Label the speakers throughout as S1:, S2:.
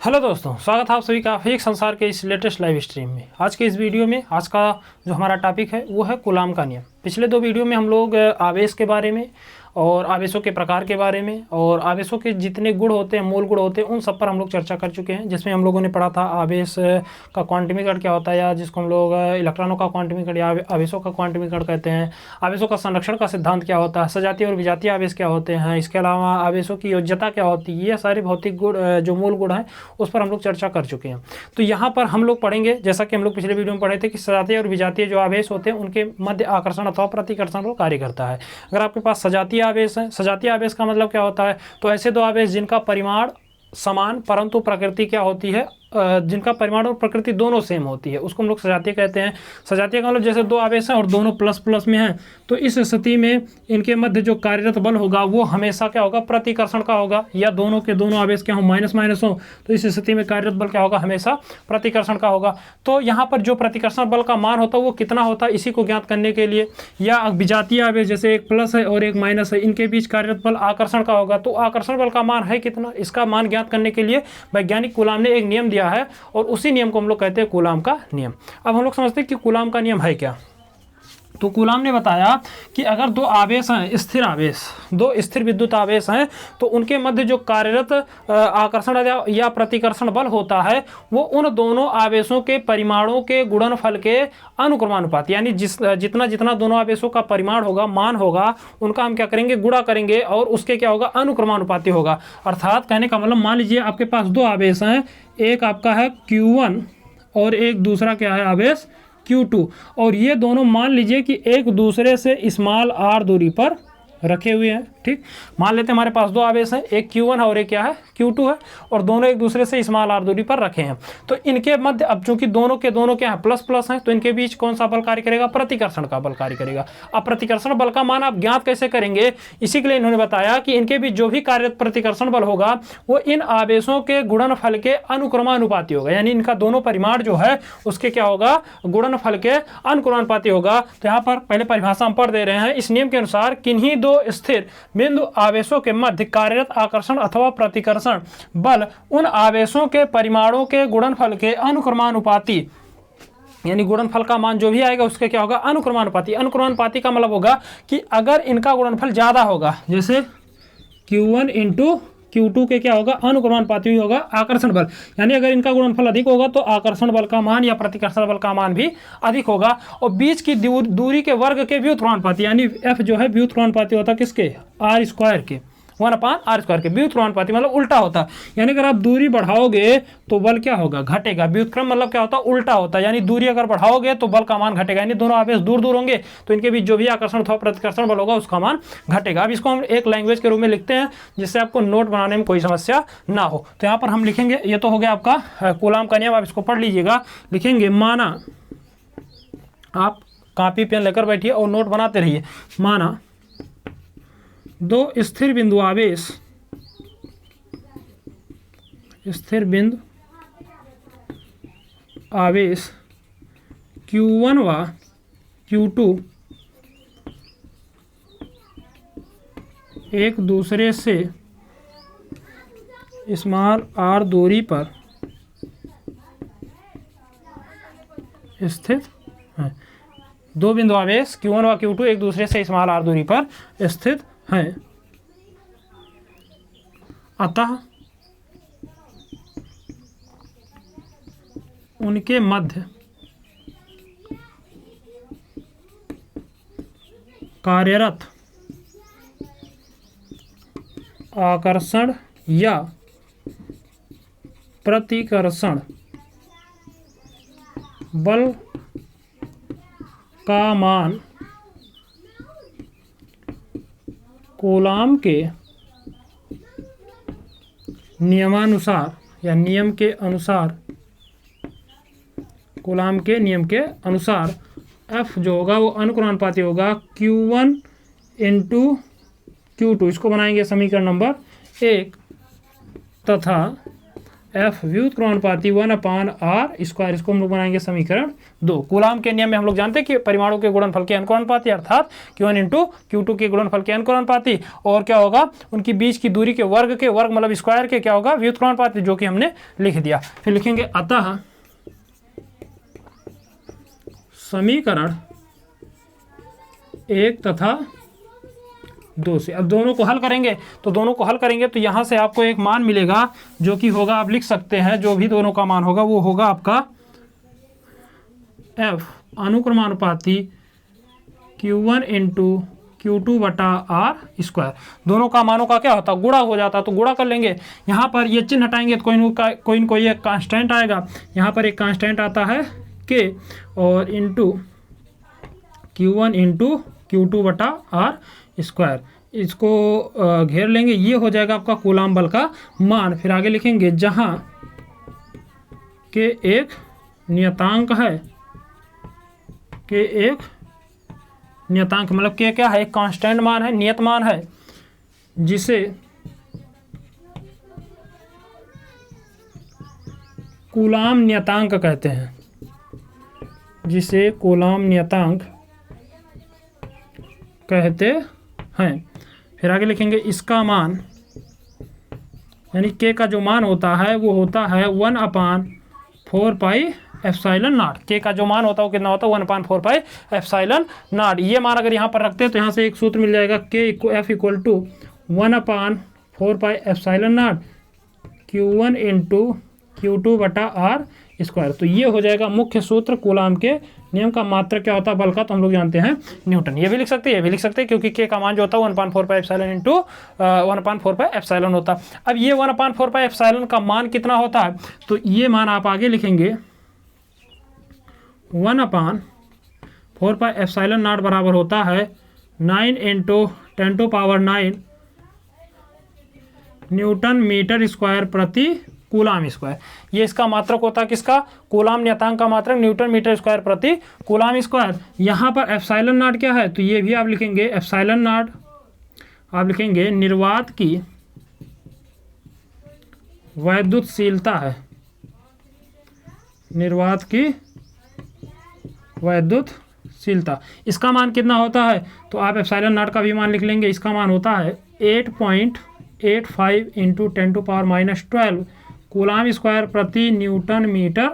S1: Hello दोस्तों, स्वागत है आप सभी का एक संसार के इस लेटेस्ट लाइव स्ट्रीम में। आज के इस वीडियो में आज का जो हमारा टॉपिक है वो है कूलाम का नियम। पिछले दो वीडियो में हम लोग आवेश के बारे में और आवेशों के प्रकार के बारे में और आवेशों के जितने गुण होते हैं, मूल गुण होते हैं, उन सब पर हम लोग चर्चा कर चुके हैं। जिसमें हम लोगों ने पढ़ा था आवेश का क्वांटमीकरण क्या होता है, या जिसको हम लोग इलेक्ट्रॉनों का क्वांटमीकरण या आवेशों का क्वांटमीकरण कहते हैं। आवेशों का संरक्षण का सिद्धांत क्या होता है, सजातीय और विजातीय आवेश क्या होते हैं, इसके अलावा आवेशों की योज्यता क्या होती है। ये सारे भौतिक गुण जो मूल गुण हैं उस पर हम लोग चर्चा कर चुके हैं। तो यहाँ पर हम लोग पढ़ेंगे, जैसा कि हम लोग पिछले वीडियो में पढ़े थे, कि सजातीय और विजातीय जो आवेश होते हैं उनके मध्य आकर्षण अथवा प्रतिकर्षण को कार्य करता है। अगर आपके पास सजातीय आवेश है, सजातीय आवेश का मतलब क्या होता है, तो ऐसे दो आवेश जिनका परिमाण समान परंतु प्रकृति क्या होती है, जिनका परिमाण और प्रकृति दोनों सेम होती है, उसको हम लोग सजातीय कहते हैं। सजातीय का मतलब जैसे दो आवेश हैं और दोनों प्लस प्लस में हैं, तो इस स्थिति में इनके मध्य जो कार्यरत बल होगा वो हमेशा क्या होगा, प्रतिकर्षण का होगा। या दोनों के दोनों आवेश क्या हो, माइनस माइनस हो, तो इस स्थिति में कार्यरत बल क्या होगा, हमेशा प्रतिकर्षण का होगा। तो यहाँ पर जो प्रतिकर्षण बल का मान होता है वो कितना होता है, इसी को ज्ञात करने के लिए, या विजातीय आवेश जैसे एक प्लस है और एक माइनस है, इनके बीच कार्यरत बल आकर्षण का होगा, तो आकर्षण बल का मान है कितना, इसका मान ज्ञात करने के लिए वैज्ञानिक कूलाम ने एक नियम दिया है और उसी नियम को हम लोग कहते हैं कूलाम का नियम। अब हम लोग समझते हैं कि कूलाम का नियम है क्या। तो कूलाम ने बताया कि अगर दो आवेश हैं, स्थिर आवेश, दो स्थिर विद्युत आवेश हैं, तो उनके मध्य जो कार्यरत आकर्षण या प्रतिकर्षण बल होता है वो उन दोनों आवेशों के परिमाणों के गुणनफल के अनुक्रमानुपाती, यानी जितना जितना दोनों आवेशों का परिमाण होगा, मान होगा, उनका हम क्या करेंगे, गुणा करेंगे और उसके क्या होगा, अनुक्रमानुपाती होगा। अर्थात कहने का मतलब, मान लीजिए आपके पास दो आवेश हैं, एक आपका है Q1 और एक दूसरा क्या है, आवेश Q2, और ये दोनों मान लीजिए कि एक दूसरे से स्मॉल r दूरी पर रखे हुए हैं। ठीक, मान लेते हैं हमारे पास दो आवेश हैं, एक Q1 है और एक क्या है, Q2 है, और दोनों एक दूसरे से स्मॉल r दूरी पर रखे हैं। तो इनके मध्य, अब चूंकि दोनों के दोनों क्या है, प्लस प्लस हैं, तो इनके बीच कौन सा बल कार्य करेगा, प्रतिकर्षण का बल कार्य करेगा। अब प्रतिकर्षण बल का मान आप ज्ञात कैसे करेंगे, इसी के लिए इन्होंने बताया कि इनके बीच जो भी कार्यरत प्रतिकर्षण बल होगा वो इन आवेशों के गुणनफल के अनुक्रमानुपाती होगा, यानी इनका दोनों परिमाण जो है उसके क्या होगा, गुणनफल के अनुक्रमानुपाती होगा। तो यहाँ पर पहले परिभाषा हम पढ़ दे रहे हैं। इस नियम के अनुसार किन्हीं दो स्थिर बिंदु आवेशों के मध्य कार्यरत आकर्षण अथवा प्रतिकर्षण बल उन आवेशों के परिमाणों के गुणनफल के अनुक्रमानुपाती, यानी गुणनफल का मान जो भी आएगा उसके क्या होगा, अनुक्रमानुपाती। अनुक्रमानुपाती का मतलब होगा कि अगर इनका गुणनफल ज्यादा होगा, जैसे Q1 इंटू Q2 के क्या होगा, अनुक्रमानुपाती होगा आकर्षण बल, यानी अगर इनका गुणनफल अधिक होगा तो आकर्षण बल का मान या प्रतिकर्षण बल का मान भी अधिक होगा। और बीच की दूरी के वर्ग के व्युत्क्रमानुपाती, यानी F जो है व्युत्क्रमानुपाती होता है किसके, r स्क्वायर के, 1/r² के। व्युत्क्रमानुपाती मतलब उल्टा होता है, यानी अगर आप दूरी बढ़ाओगे तो बल क्या होगा, घटेगा। व्युत्क्रम मतलब क्या होता है, उल्टा होता है, यानी दूरी अगर बढ़ाओगे तो बल का मान घटेगा, यानी दोनों आवेश दूर दूर होंगे तो इनके बीच जो भी आकर्षण अथवा प्रतिकर्षण बल होगा उसका मान घटेगा। अब इसको हम एक लैंग्वेज के रूप में लिखते हैं जिससे आपको नोट बनाने में कोई समस्या ना हो। तो यहाँ पर हम लिखेंगे, ये तो हो गया आपका कूलाम का नियम, आप इसको पढ़ लीजिएगा। लिखेंगे, माना, आप कॉपी पेन लेकर बैठिए और नोट बनाते रहिए। माना दो स्थिर बिंदु आवेश, स्थिर बिंदु आवेश Q1 व Q2 एक दूसरे से स्मॉल r दूरी पर स्थित है। दो बिंदु आवेश Q1 व Q2 एक दूसरे से स्मॉल r दूरी पर स्थित है, अतः उनके मध्य कार्यरत आकर्षण या प्रतिकर्षण बल का मान कूलाम के नियमानुसार या नियम के अनुसार, कूलाम के नियम के अनुसार F जो होगा वो अनुक्रमानुपाती होगा Q1 इंटू Q2, इसको बनाएंगे समीकरण नंबर 1, तथा F व्युत्क्रमानुपाती 1/r²। इसको हम लोग बनाएंगे समीकरण 2। कूलाम के नियम में हम लोग जानते हैं कि परमाणु के गुणनफल के अनुपाती, अर्थात Q1 × Q2 के गुणनफल के अनुपाती, और क्या होगा उनकी बीच की दूरी के वर्ग मतलब स्क्वायर के क्या होगा व्युत्क्रमानुपाती, जो कि हमने लिख दिया। फिर लिखेंगे अतः समीकरण 1 तथा 2 से, अब दोनों को हल करेंगे तो यहाँ से आपको एक मान मिलेगा जो कि होगा, आप लिख सकते हैं जो भी दोनों का मान होगा वो होगा आपका F अनुक्रमानुपाती Q1 × Q2/r²। दोनों का मानों का क्या होता, गुणा हो जाता, तो गुणा कर लेंगे। यहाँ पर ये चिन्ह हटाएंगे तो कोई एक कांस्टेंट आएगा। यहाँ पर एक कांस्टेंट आता है K और इंटू Q1 × Q2/r²। इसको घेर लेंगे, ये हो जाएगा आपका कूलाम बल का मान। फिर आगे लिखेंगे जहाँ के एक नियतांक है, के एक नियतांक मतलब के क्या है, एक कांस्टेंट मान है, नियत मान है, जिसे कूलाम नियतांक कहते हैं, जिसे कूलाम नियतांक कहते हैं। फिर आगे लिखेंगे इसका मान, यानी के का जो मान होता है वो होता है 1/4πε0। के का जो मान होता है वो कितना होता है 1/4πε0। ये मान अगर यहाँ पर रखते हैं तो यहाँ से एक सूत्र मिल जाएगा, के F = 1/4πε0 Q1 × Q2/r²। तो ये हो जाएगा मुख्य सूत्र कूलाम के नियम का। मात्रक क्या होता है बल का, तो हम लोग जानते हैं न्यूटन। ये भी लिख सकते हैं, ये भी लिख सकते हैं, क्योंकि के का मान जो होता है 1/4πε × 1/4πε होता है। अब ये 1/4πε का मान कितना होता है, तो ये मान आप आगे लिखेंगे 1/4πε0 बराबर होता है 9 × 10⁹ न्यूटन मीटर स्क्वायर प्रति कूलाम स्क्वायर। ये इसका मात्रक होता है किसका, कूलाम नियतांक का मात्रक न्यूटन मीटर स्क्वायर प्रति कूलाम स्क्वायर। यहाँ पर ε0 क्या है, तो ये भी आप लिखेंगे ε0 आप लिखेंगे निर्वात की वैद्युतशीलता है, निर्वात की वैद्युतशीलता। इसका मान कितना होता है, तो आप ε0 का भी मान लिख लेंगे। इसका मान होता है 8.85 × 10⁻12 कूलाम स्क्वायर प्रति न्यूटन मीटर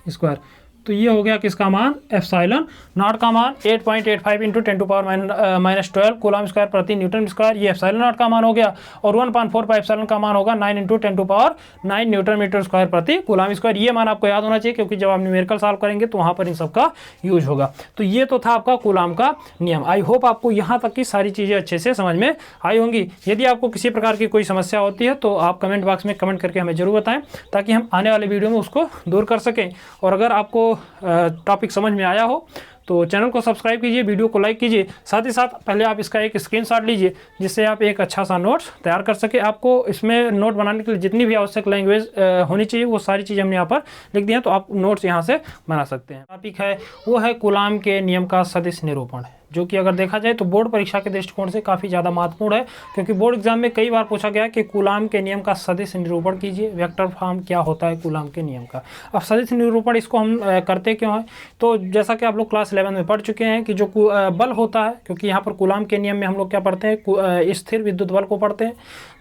S1: स्क्वायर। तो ये हो गया किसका मान, ε0 का मान 8.85 × 10⁻12 कूलाम स्क्वायर प्रति न्यूटन स्क्वायर, ये ε0 का मान हो गया। और 1/4πε का मान होगा 9 × 10⁻9 न्यूटन मीटर स्क्वायर प्रति कूलाम स्क्वायर। ये मान आपको याद होना चाहिए, क्योंकि जब आप न्यूमेरिकल सॉल्व करेंगे तो वहाँ पर इन सब का यूज होगा। तो ये तो था आपका कूलाम का नियम। आई होप आपको यहाँ तक की सारी चीज़ें अच्छे से समझ में आई होंगी। यदि आपको किसी प्रकार की कोई समस्या होती है तो आप कमेंट बॉक्स में कमेंट करके हमें ज़रूर बताएं, ताकि हम आने वाले वीडियो में उसको दूर कर सकें। और अगर आपको टॉपिक समझ में आया हो तो चैनल को सब्सक्राइब कीजिए, वीडियो को लाइक कीजिए। साथ ही साथ पहले आप इसका एक स्क्रीनशॉट लीजिए, जिससे आप एक अच्छा सा नोट्स तैयार कर सके। आपको इसमें नोट बनाने के लिए जितनी भी आवश्यक लैंग्वेज होनी चाहिए वो सारी चीज़ें हमने यहाँ पर लिख दी हैं, तो आप नोट्स यहाँ से बना सकते हैं। टॉपिक है वो है कूलाम के नियम का सदिश निरूपण, जो कि अगर देखा जाए तो बोर्ड परीक्षा के दृष्टिकोण से काफ़ी ज़्यादा महत्वपूर्ण है, क्योंकि बोर्ड एग्जाम में कई बार पूछा गया कि कूलाम के नियम का सदिश निरूपण कीजिए। वेक्टर फॉर्म क्या होता है कूलाम के नियम का। अब सदिश निरूपण इसको हम करते क्यों हैं, तो जैसा कि आप लोग क्लास 11 में पढ़ चुके हैं कि जो बल होता है, क्योंकि यहाँ पर कूलाम के नियम में हम लोग क्या पढ़ते हैं, स्थिर विद्युत बल को पढ़ते हैं,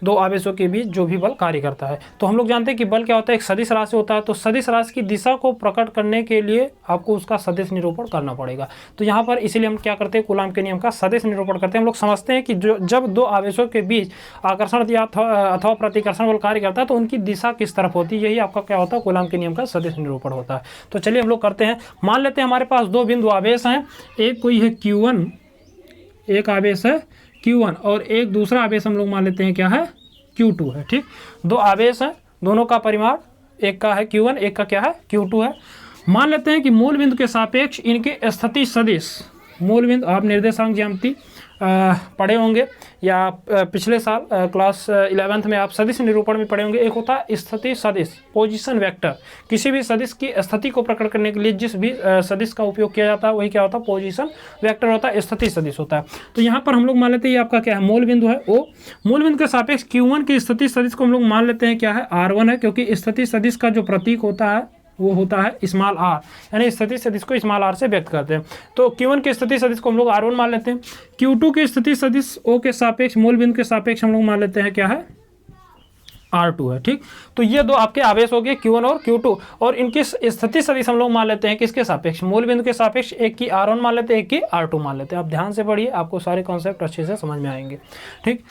S1: दो आवेशों के बीच जो भी बल कार्य करता है। तो हम लोग जानते हैं कि बल क्या होता है, एक सदिश राशि होता है। तो सदिश राशि की दिशा को प्रकट करने के लिए आपको उसका सदिश निरूपण करना पड़ेगा। तो यहाँ पर इसीलिए हम क्या करते हैं, कूलाम के नियम का सदिश निरूपण करते हैं। हम लोग समझते हैं कि जब दो आवेशों के बीच आकर्षण या अथवा प्रतिकर्षण बल कार्य करता है तो उनकी दिशा किस तरफ होती है, यही आपका क्या होता है, कूलाम के नियम का सदिश निरूपण होता है। तो चलिए हम लोग करते हैं। मान लेते हैं हमारे पास दो बिंदु आवेश हैं, एक कोई है Q1, एक आवेश है Q1, और एक दूसरा आवेश हम लोग मान लेते हैं क्या है, Q2 है। ठीक, दो आवेश हैं, दोनों का परिमाण, एक का है Q1, एक का क्या है, Q2 है। मान लेते हैं कि मूल बिंदु के सापेक्ष इनके स्थिति सदिश, मूल बिंदु आप निर्देशांक ज्यामिति पढ़े होंगे या पिछले साल क्लास 11th में आप सदिश निरूपण में पढ़े होंगे। एक होता है स्थिति सदिश, पोजीशन वेक्टर। किसी भी सदिश की स्थिति को प्रकट करने के लिए जिस भी सदिश का उपयोग किया जाता है वही क्या होता है, पोजीशन वेक्टर होता है, स्थिति सदिश होता है। तो यहाँ पर हम लोग मान लेते हैं ये आपका क्या है, मूल बिंदु है ओ। मूल बिंदु के सापेक्ष Q1 की स्थिति सदिश को हम लोग मान लेते हैं क्या है, R1 है, क्योंकि स्थिति सदिश का जो प्रतीक होता है वो होता है स्मॉल r, यानी स्थिति सदिश को स्मॉल r से व्यक्त करते हैं। तो Q1 की स्थिति सदिश को हम लोग R1 मान लेते हैं। Q2 की स्थिति सदिश O के सापेक्ष, मूल बिंदु के सापेक्ष हम लोग मान लेते हैं क्या है, R2 है। ठीक, तो ये दो आपके आवेश हो गए Q1 और Q2, और इनकी स्थिति सदिश हम लोग मान लेते हैं किसके सापेक्ष, मूल बिंदु के सापेक्ष। एक की R1 मान लेते हैं, एक की R2 मान लेते हैं। आप ध्यान से पढ़िए, आपको सारे कॉन्सेप्ट अच्छे से समझ में आएंगे। ठीक,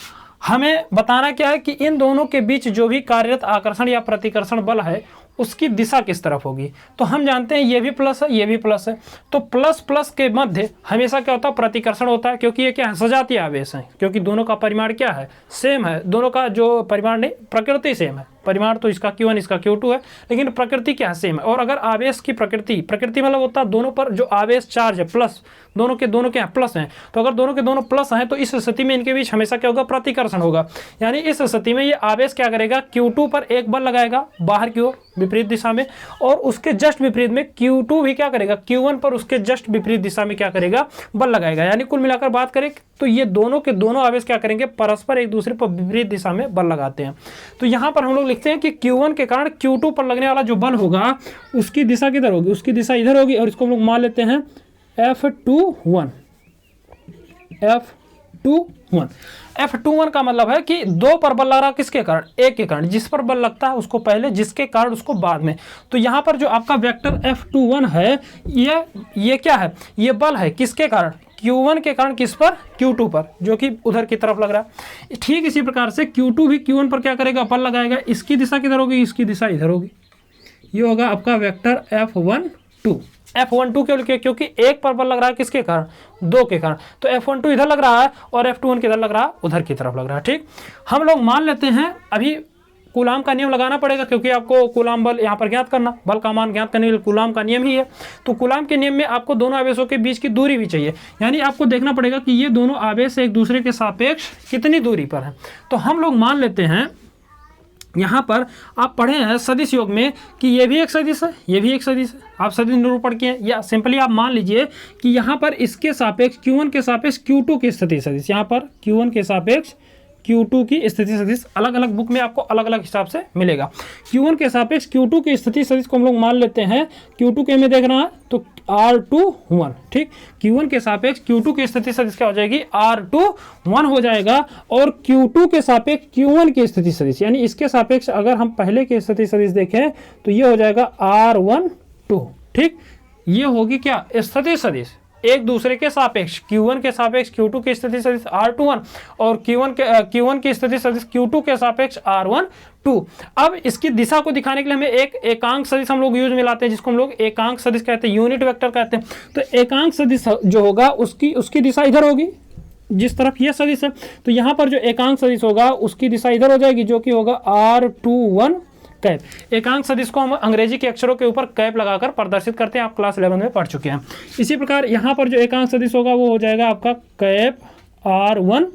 S1: हमें बताना क्या है कि इन दोनों के बीच जो भी कार्यरत आकर्षण या प्रतिकर्षण बल है उसकी दिशा किस तरफ होगी। तो हम जानते हैं ये भी प्लस है, ये भी प्लस है, तो प्लस प्लस के मध्य हमेशा क्या होता है, प्रतिकर्षण होता है, क्योंकि ये क्या है, सजातीय आवेश है, क्योंकि दोनों का परिमाण क्या है, सेम है। दोनों का जो परिमाण नहीं, प्रकृति सेम है। परिमाण तो इसका Q1 इसका Q2 है, लेकिन प्रकृति क्या है, सेम है। और अगर आवेश की प्रकृति मतलब होता है दोनों पर जो आवेश चार्ज है प्लस, दोनों के क्या प्लस हैं, तो अगर दोनों के दोनों प्लस हैं तो इस स्थिति में इनके बीच हमेशा क्या होगा, प्रतिकर्षण होगा। यानी इस स्थिति में ये आवेश क्या करेगा, Q2 पर एक बल लगाएगा बाहर की ओर विपरीत दिशा में, और उसके जस्ट विपरीत में Q2 भी क्या करेगा, Q1 पर उसके जस्ट विपरीत दिशा में क्या करेगा, बल लगाएगा। यानी कुल मिलाकर बात करें तो ये दोनों के दोनों आवेश क्या करेंगे, परस्पर एक दूसरे पर विपरीत दिशा में बल लगाते हैं। तो यहाँ पर हम लोग लिखते हैं कि Q1 के कारण Q2 पर लगने वाला जो बल होगा उसकी दिशा किधर होगी, उसकी दिशा इधर होगी, और इसको हम लोग मान लेते हैं F21। F21 का मतलब है कि दो पर बल लग रहा है, किसके कारण, एक के कारण। जिस पर बल लगता है उसको पहले, जिसके कारण उसको बाद में। तो यहाँ पर जो आपका वेक्टर F21 है, ये क्या है, ये बल है किसके कारण, Q1 के कारण, किस पर, Q2 पर, जो कि उधर की तरफ लग रहा है। ठीक इसी प्रकार से Q2 भी Q1 पर क्या करेगा, बल लगाएगा। इसकी दिशा किधर होगी, इसकी दिशा इधर होगी। ये होगा आपका वेक्टर F12। F12 क्यों लिखे, क्योंकि एक पर बल लग रहा है किसके कारण, दो के कारण। तो F12 इधर लग रहा है और F21 किधर लग रहा है, उधर की तरफ लग रहा है। ठीक, हम लोग मान लेते हैं अभी कूलाम का नियम लगाना पड़ेगा, क्योंकि आपको कूलाम बल यहाँ पर ज्ञात करना, बल का मान ज्ञात करने के लिए कूलाम का नियम ही है। तो कूलाम के नियम में आपको दोनों आवेशों के बीच की दूरी भी चाहिए, यानी आपको देखना पड़ेगा कि ये दोनों आवेश एक दूसरे के सापेक्ष कितनी दूरी पर हैं। तो हम लोग मान लेते हैं, यहाँ पर आप पढ़े हैं सदिश योग में कि ये भी एक सदिश है, ये भी एक सदिश है। आप सदिश निरूपण किए, या सिंपली आप मान लीजिए कि यहाँ पर इसके सापेक्ष Q1 के सापेक्ष Q2 की स्थिति सदिश, यहाँ पर Q1 के सापेक्ष Q2 की स्थिति सदिश अलग अलग बुक में आपको अलग अलग हिसाब से मिलेगा। Q1 के सापेक्ष Q2 की स्थिति सदिश को हम लोग मान लेते हैं, Q2 के में देख रहा है तो R21। ठीक, Q1 के सापेक्ष Q2 की स्थिति सदिश क्या हो जाएगी, R21 हो जाएगा। और Q2 के सापेक्ष Q1 की स्थिति सदिश, यानी इसके सापेक्ष अगर हम पहले की स्थिति सदिश देखें तो ये हो जाएगा R12। ठीक, ये होगी क्या, स्थिति सदिश एक दूसरे के सापेक्ष, Q1 के सापेक्ष Q2 की स्थिति सदिश R21, और Q1 की स्थिति सदिश Q2 के सापेक्ष R12। अब इसकी दिशा को दिखाने के लिए हमें एक एकांक सदिश हम लोग यूज में लाते हैं, जिसको हम लोग एकांक सदिश कहते हैं, यूनिट वेक्टर कहते हैं। तो एकांक सदिश जो होगा उसकी दिशा इधर होगी, जिस तरफ ये सदिश है। तो यहाँ पर जो एकांक सदिश होगा उसकी दिशा इधर हो जाएगी, जो कि होगा R21 कैप। एकांक सदिश को हम अंग्रेजी के अक्षरों के ऊपर कैप लगाकर प्रदर्शित करते हैं, आप क्लास 11 में पढ़ चुके हैं। इसी प्रकार यहाँ पर जो एकांक सदिश होगा वो हो जाएगा आपका कैप R12।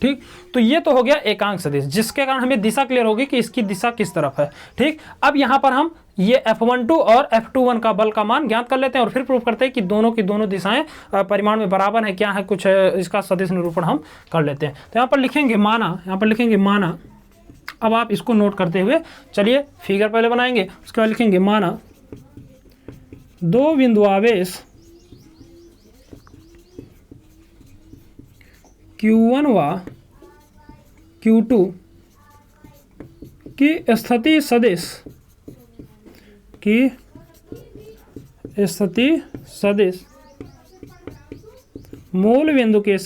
S1: ठीक, तो ये तो हो गया एकांक सदिश, जिसके कारण हमें दिशा क्लियर होगी कि इसकी दिशा किस तरफ है। ठीक, अब यहाँ पर हम ये F12 और F21 का बल का मान ज्ञात कर लेते हैं, और फिर प्रूव करते हैं कि दोनों की दोनों दिशाएं परिमाण में बराबर है, क्या है कुछ इसका सदिश निरूपण हम कर लेते हैं। तो यहाँ पर लिखेंगे माना, यहाँ पर लिखेंगे माना। अब आप इसको नोट करते हुए चलिए फिगर पहले बनाएंगे, उसके बाद लिखेंगे माना दो बिंदु आवेश Q1 व Q2 की स्थिति सदिश मूल बिंदु के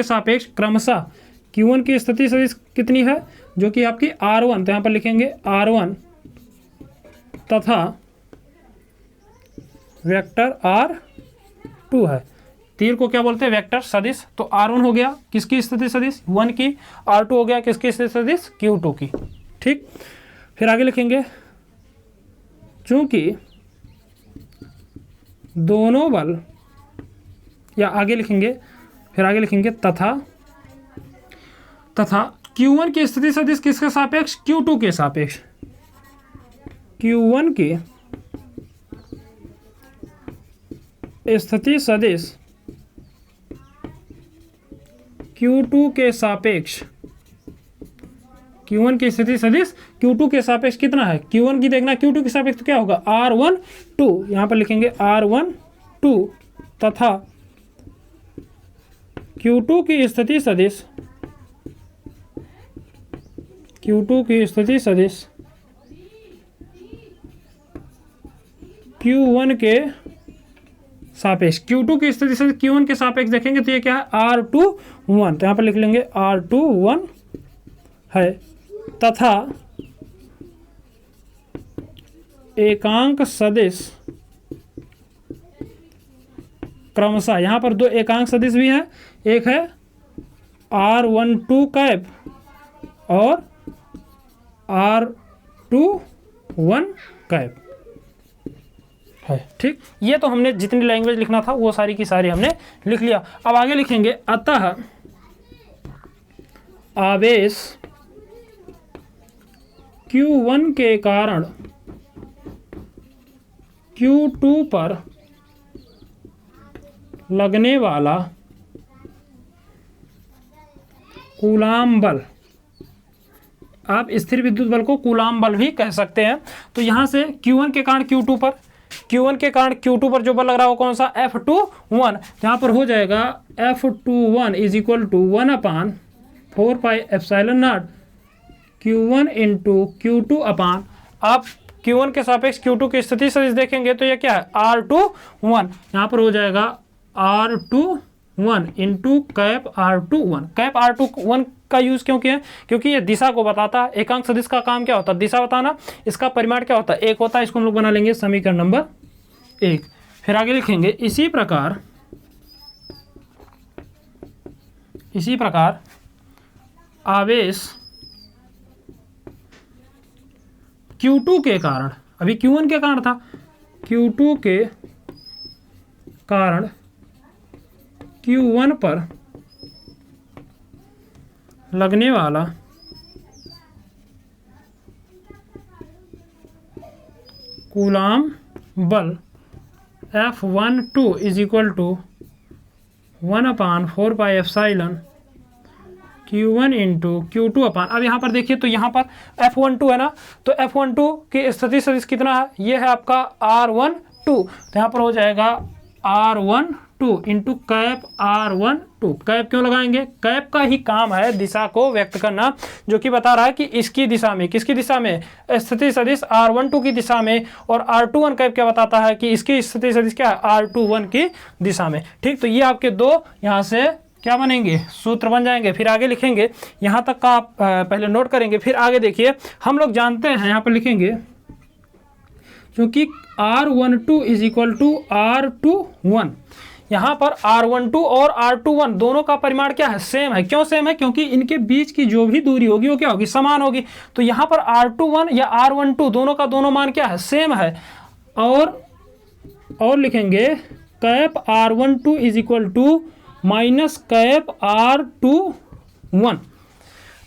S1: सापेक्ष क्रमशः Q1 की स्थिति सदिश कितनी है, जो कि आपकी R1, तो यहाँ पर लिखेंगे R1 तथा वेक्टर R2 है। तीर को क्या बोलते हैं, वेक्टर सदिश। तो R1 हो गया किसकी स्थिति सदिश, 1 की, R2 हो गया किसकी स्थिति सदिश, Q2 की। ठीक, फिर आगे लिखेंगे चूंकि दोनों बल, या आगे लिखेंगे, फिर आगे लिखेंगे तथा Q1 की स्थिति सदिश किसके सापेक्ष? Q2 के सापेक्ष। Q1 की स्थिति सदिश Q2 के सापेक्ष, Q1 की स्थिति सदिश Q2 के सापेक्ष कितना है? Q1 की देखना, Q2 के सापेक्ष तो क्या होगा? R12, यहाँ पर लिखेंगे R12 तथा Q2 की स्थिति सदिश, Q2 की स्थिति सदिश Q1 के सापेक्ष, Q2 की स्थिति सदिश Q1 के सापेक्ष देखेंगे तो ये क्या है? R21, तो यहाँ पर लिख लेंगे R21 है, तथा एकांक सदिश क्रमशः, यहाँ पर दो एकांक सदिश भी हैं, एक है R12 कैप और R21 कैप है। ठीक, ये तो हमने जितनी लैंग्वेज लिखना था वो सारी की सारी हमने लिख लिया। अब आगे लिखेंगे, अतः आवेश Q1 के कारण Q2 पर लगने वाला कूलाम बल, आप स्थिर विद्युत बल को कूलाम बल भी कह सकते हैं। तो यहाँ से Q1 के कारण Q2 पर, Q1 के कारण Q2 पर जो बल लग रहा हो कौन सा? F21, यहाँ पर हो जाएगा F21 is equal to 1/4πε0 Q1 into Q2 upon, आप Q1 के सापेक्ष Q2 की स्थिति सदिश देखेंगे तो ये क्या है? R21, यहाँ पर हो जाएगा R21 into cap R21। Cap R21 का यूज़ क्यों किया? क्योंकि ये दिशा को बताता है। एकांक सदिश का काम क्या होता है? दिशा बताना। इसका परिमाण क्या होता है? 1 होता है। इसको हम लोग बना लेंगे समीकरण नंबर 1। फिर आगे लिखेंगे, इसी प्रकार आवेश Q2 के कारण, अभी Q1 के कारण था, Q2 के कारण Q1 पर लगने वाला कूलाम बल F12 is equal to 1/4πε Q1 into Q2 upon, अब यहाँ पर देखिए तो यहाँ पर F12 है ना, तो F12 की स्थिति सदिश कितना है? ये है आपका R12, तो यहाँ पर हो जाएगा R12 into cap R12। Cap क्यों लगाएंगे? कैप का ही काम है दिशा को व्यक्त करना, जो कि बता रहा है कि इसकी दिशा में, किसकी दिशा में? स्थिति सदिश R12 की दिशा में। और R21 कैप क्या बताता है? कि इसकी स्थिति सदिश क्या है? R21 की दिशा में। ठीक, तो ये आपके दो यहाँ से क्या बनेंगे? सूत्र बन जाएंगे। फिर आगे लिखेंगे, यहाँ तक का आप पहले नोट करेंगे, फिर आगे देखिए। हम लोग जानते हैं, यहाँ पर लिखेंगे, क्योंकि R12 is equal to R21, यहाँ पर R12 और R21 दोनों का परिमाण क्या है? सेम है। क्यों सेम है? क्योंकि इनके बीच की जो भी दूरी होगी वो क्या होगी? समान होगी। तो यहाँ पर R21 या R12 दोनों का दोनों मान क्या है? सेम है। और लिखेंगे cap R12 is equal to minus cap R21।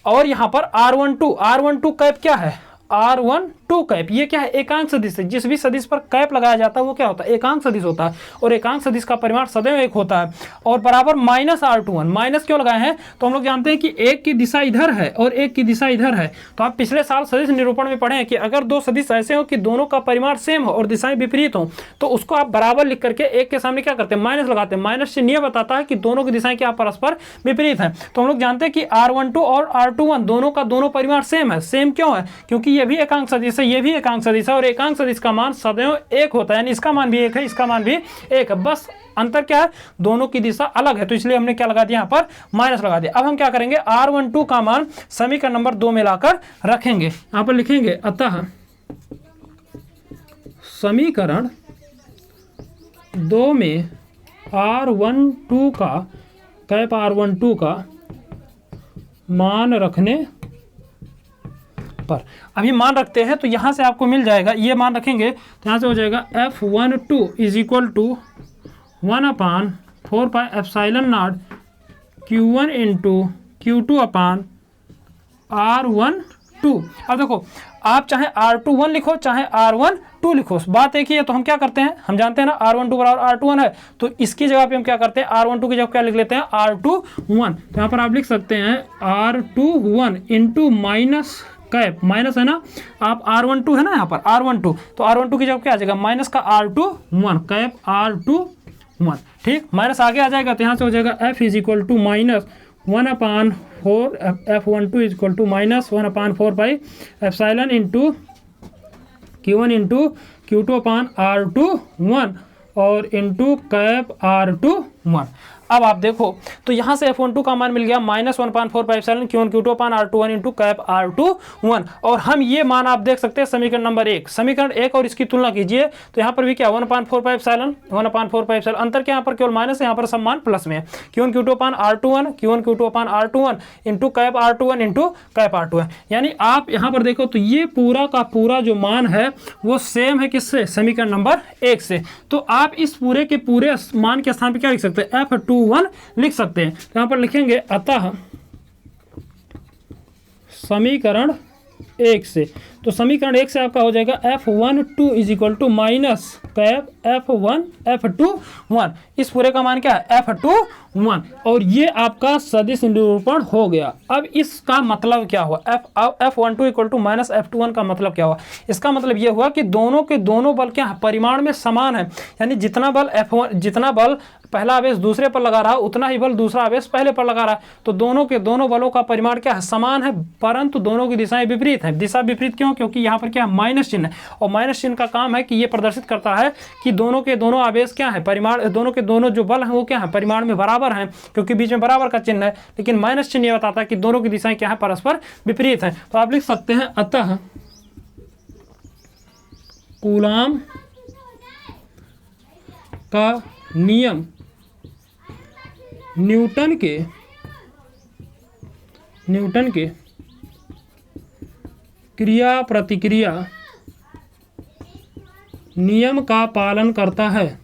S1: और यहाँ पर R12 कैप क्या है? R12 कैप, ये क्या है? एकांक सदिश है। जिस भी सदिश पर कैप लगाया जाता है वो क्या होता है? एकांक सदिश होता है। और एकांक सदिश का परिमाण सदैव 1 होता है। और बराबर माइनस R21। माइनस क्यों लगाए हैं? तो हम लोग जानते हैं कि एक की दिशा इधर है और एक की दिशा इधर है। तो आप पिछले साल सदिश निरूपण में पढ़े हैं कि अगर दो सदिश ऐसे हो कि दोनों का परिमाण सेम हो और दिशाएं विपरीत हो, तो उसको आप बराबर लिख करके एक के सामने क्या करते हैं? माइनस लगाते हैं। माइनस से यह बताता है कि दोनों की दिशाएं क्या परस्पर विपरीत हैं। तो हम लोग जानते हैं कि R12 और R21 दोनों का दोनों परिमाण सेम है। सेम क्यों है? क्योंकि ये भी एकांक सदिश है, ये भी एकांक सदिश है, और एकांक सदिश का मान सदैव 1 होता है। यानी इसका मान भी 1 है, इसका मान भी 1 है। बस अंतर क्या है? दोनों की दिशा अलग है, तो इसलिए हमने क्या लगा दिया? यहाँ पर माइनस लगा दिया। अब हम क्या करेंगे? R12 का मान समीकरण नंबर 2 में लाकर रखेंगे। यहाँ पर लिखेंगे, अतः समीकरण 2 में R12 का, कैप R12 का मान रखने पर। अभी मान रखते हैं तो यहाँ से आपको मिल जाएगा, ये मान रखेंगे तो यहाँ से हो जाएगा F12 is equal to 1/4 pi epsilon naught Q1 into Q2 upon R12। अब देखो आप चाहे R21 लिखो चाहे R12 लिखो, बात एक ही है। तो हम क्या करते हैं, हम जानते हैं ना R12 बराबर R21 है, तो इसकी जगह पे हम क्या करते हैं, R12 की जगह क्या लिख लेते हैं, R21। तो यहाँ पर आप लिख सकते हैं R21 into minus cap, minus है ना, आप R12 है ना यहाँ पर R12, तो R12 की जगह क्या आ जाएगा, माइनस का R21 कैप R21, ठीक, माइनस आगे आ जाएगा तो यहाँ से हो जाएगा F is equal to minus 1/4 F12 is equal to minus 1/4 pi epsilon into Q1 into Q2 upon R21 और इंटू कैप R21। अब आप देखो तो यहाँ से F12 का मान मिल गया minus 1/4 pi epsilon Q1 Q2 upon R21 into cap R21, और हम ये मान आप देख सकते हैं समीकरण नंबर 1, समीकरण 1 और इसकी तुलना कीजिए तो यहाँ पर भी क्या 1/4 पाई एप्सिलॉन 1/4 पाई एप्सिलॉन, अंतर क्या यहाँ पर केवल माइनस है, यहाँ पर सब मान प्लस में है, Q1 Q2 upon R21 into cap R21 into cap R21। यानी आप यहाँ पर देखो तो ये पूरा का पूरा जो मान है वो सेम है किससे, समीकरण नंबर 1 से। तो आप इस पूरे के पूरे मान के स्थान पर क्या लिख सकते हैं, F21 लिख सकते हैं। तो यहाँ पर लिखेंगे अतः समीकरण 1 से, तो समीकरण 1 से आपका हो जाएगा F12 is equal to minus cap F21, इस पूरे का मान क्या है F21, और ये आपका सदिश निरूपण हो गया। अब इसका मतलब क्या हुआ, F12 equal to minus F21 का मतलब क्या हुआ, इसका मतलब ये हुआ कि दोनों के दोनों बल क्या है, परिमाण में समान है, यानी जितना बल पहला आवेश दूसरे पर लगा रहा है उतना ही बल दूसरा आवेश पहले पर लगा रहा है, तो दोनों के दोनों बलों का परिमाण क्या है, समान है, परंतु दोनों की दिशाएं विपरीत हैं। दिशा विपरीत क्यों, क्योंकि यहाँ पर क्या है, माइनस चिन्ह है, और माइनस चिन्ह का काम है कि ये प्रदर्शित करता है कि दोनों के दोनों आवेश क्या है, परिमाण, दोनों के दोनों जो बल हैं वो क्या है, परिमाण में बराबर हैं, क्योंकि बीच में बराबर का चिन्ह है, लेकिन माइनस चिन्ह ये बताता है कि दोनों की दिशाएं क्या है, परस्पर विपरीत हैं। तो आप लिख सकते हैं अतः कूलाम का नियम न्यूटन के क्रिया प्रतिक्रिया नियम का पालन करता है।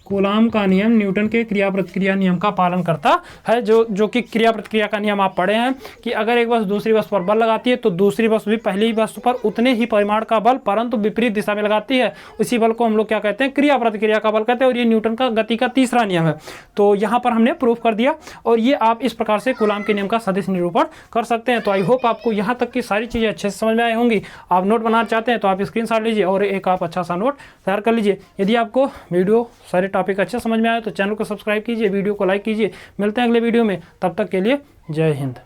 S1: कूलाम का नियम न्यूटन के क्रिया प्रतिक्रिया नियम का पालन करता है, जो कि क्रिया प्रतिक्रिया का नियम आप पढ़े हैं कि अगर एक वस्तु दूसरी वस्तु पर बल लगाती है तो दूसरी वस्तु भी पहली वस्तु पर उतने ही परिमाण का बल परंतु विपरीत दिशा में लगाती है, उसी बल को हम लोग क्या कहते हैं, क्रिया प्रतिक्रिया का बल कहते हैं, और ये न्यूटन का गति का तीसरा नियम है। तो यहाँ पर हमने प्रूफ कर दिया, और ये आप इस प्रकार से कूलाम के नियम का सदिश निरूपण कर सकते हैं। तो आई होप आपको यहाँ तक की सारी चीज़ें अच्छे से समझ में आई होंगी। आप नोट बनाना चाहते हैं तो आप स्क्रीनशॉट लीजिए और एक आप अच्छा सा नोट तैयार कर लीजिए। यदि आपको वीडियो सारे टॉपिक अच्छे समझ में आए तो चैनल को सब्सक्राइब कीजिए, वीडियो को लाइक कीजिए। मिलते हैं अगले वीडियो में, तब तक के लिए जय हिंद।